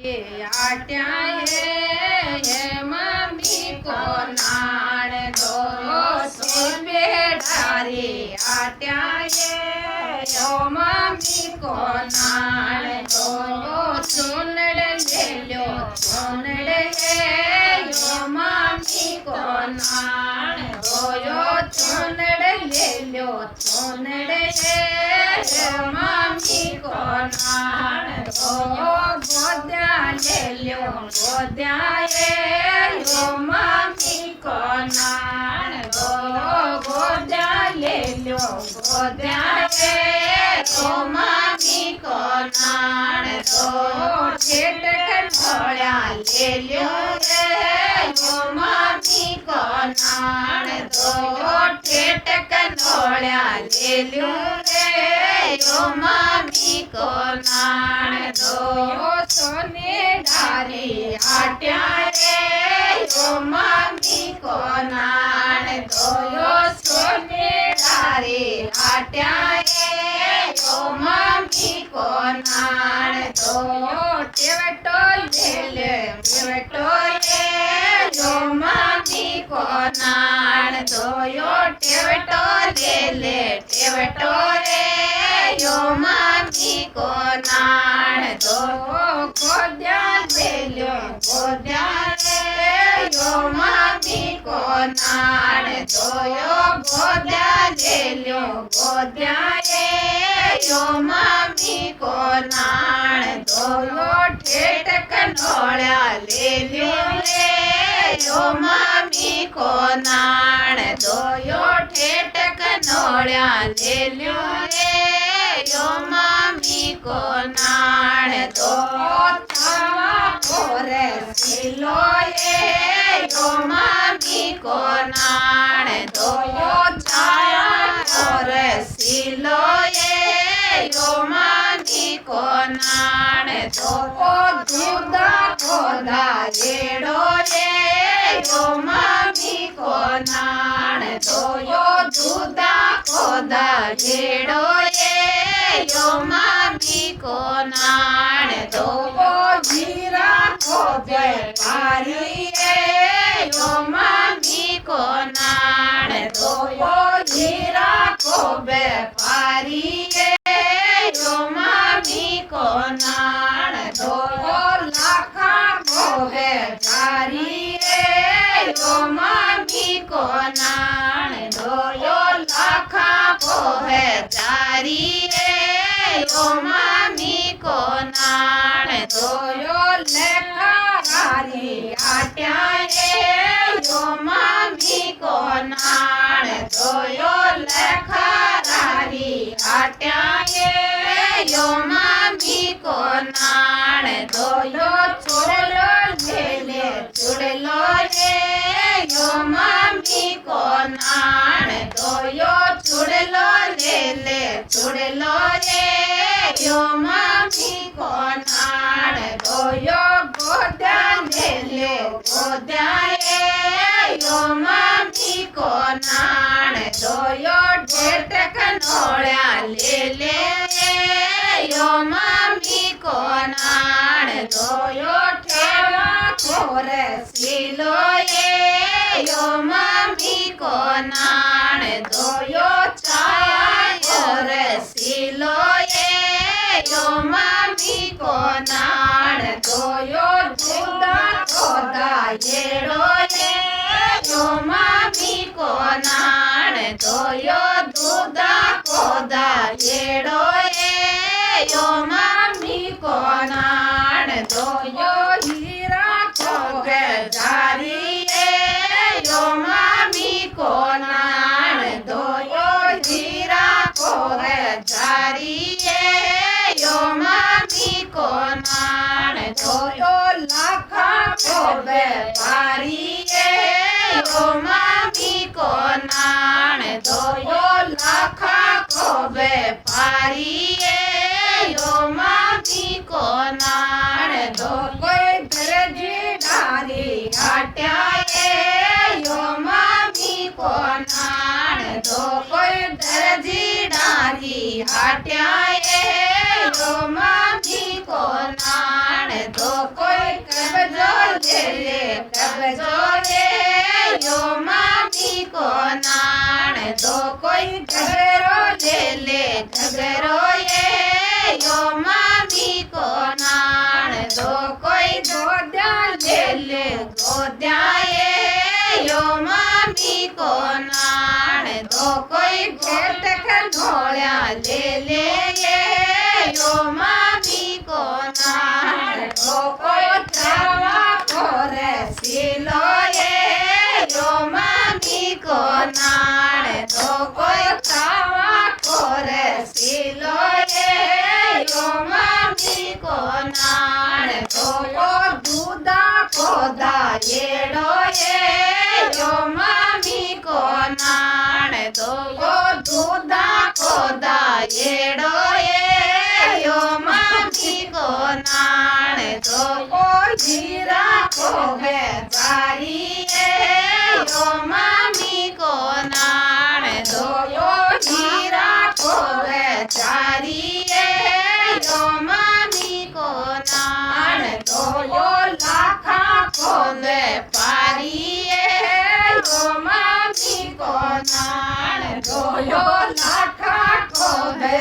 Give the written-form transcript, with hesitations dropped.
रे आट्याए हे मम्मी को नाण दो सुन बेटा रे आट्याए यो मम्मी को नाण दो सुनड़ ले लो सुनड़ है यो मम्मी को नाण दो यो सुनड़ ले लो सुनड़ है यो मम्मी को नाण दो गोद्या ले लो गोद्या यो मम्मी को नाण दो गोद्या ले लो गोद्या यो मम्मी को नाण दो ठेठ कंठोळ्या ले लो यो मम्मी को नाण दो ठेठ कंठोळ्या ले लो यो मम्मी को नाण दो सोने डारे आट्या रे यो मम्मी को नाण दो यो सोने डारे आट्या रे यो मम्मी को नाण दो यो टेवटो ले यो मम्मी को नाण दो यो टेवटो ले टेवटो यो मम्मी को नाण दो गोद्या ले लो गोद्या यो मम्मी को नाण दो यो गोद्या ले लो गोद्या यो मम्मी को नाण दो यो ठेठ कंठोळ्या ले लो यो मम्मी को नाण दो यो ठेठ कंठोळ्या ले लो यो मम्मी को नाण दो थावा कोरे सिलो यो मम्मी को नाण दो यो छाया कोरे सिलो यो मम्मी को नाण दो दूधा खोदा येड़ो यो मम्मी को नाण दो यो दूधा खोदा येड़ो यो मम्मी को नाण दो जीरा को व्यापारी यो मम्मी को नाण दो यो जीरा को व्यापारी यो मम्मी को नाण दो यो लाखा को है जारी यो मम्मी को नाण दो यो लाखा को है जारी यो मम्मी को नाण दो यो लेखा गारी आट्या यो मम्मी को नाण दो यो लेखा गारी आट्या यो मम्मी को नाण दो यो चुड़लो यो मम्मी को नाण दो यो चुड़लो चुड़लो यो मम्मी को नाण दो यो गोद्या ले गोद्या यो मम्मी को नाण दो यो ठेठ कंठोळ्या ले यो मम्मी को नाण दो यो ठेवा कोरे सिलो यो मम्मी को नाण दो यो छाया कोरे सिलो यो मम्मी को नाण दो यो दूधा खोदा येड़ो यो मम्मी को नाण दो यो दूधा खोदा येड़ो यो मम्मी को नाण दो यो हीरा को है जारी यो मम्मी को नाण दो यो हीरा को है जारी यो मम्मी को नाण दो यो लाखा को व्यापारी यो मम्मी को नाण दो यो लाखा को व्यापारी यो मम्मी को नाण दो कोई दर्जी डारी आट्या यो मम्मी को नाण तो कोई दर्जी डारी हाट्याए यो मम्मी को नाण तो कोई कब्जो ले कब्जो ले यो मम्मी को नाण तो कोई घगरो ले घगरो ये यो मम्मी को नाण तो कोई गोद्या ले गोद्या ये यो मम्मी को नाण तो कोई घेट खंडोळ्या ले ये यो मम्मी को नाण तो कोई थावा खोरे सिलो ये यो मम्मी को नाण तो कोई थावा खोरे सिलो ये यो मम्मी को नाण तो को दूधा खोदा येड़ो ये यो मम्मी को नाण तो को दूधा खोदा येड़ो ये यो मम्मी को नाण तो को जीरा खोवे जारी ये यो मम्मी को नाण तो यो जीरा खोवे जारी ये यो मम्मी को नाण तो यो लाखा खोवे पारी ये यो मम्मी को नाण तो यो लाखा खोवे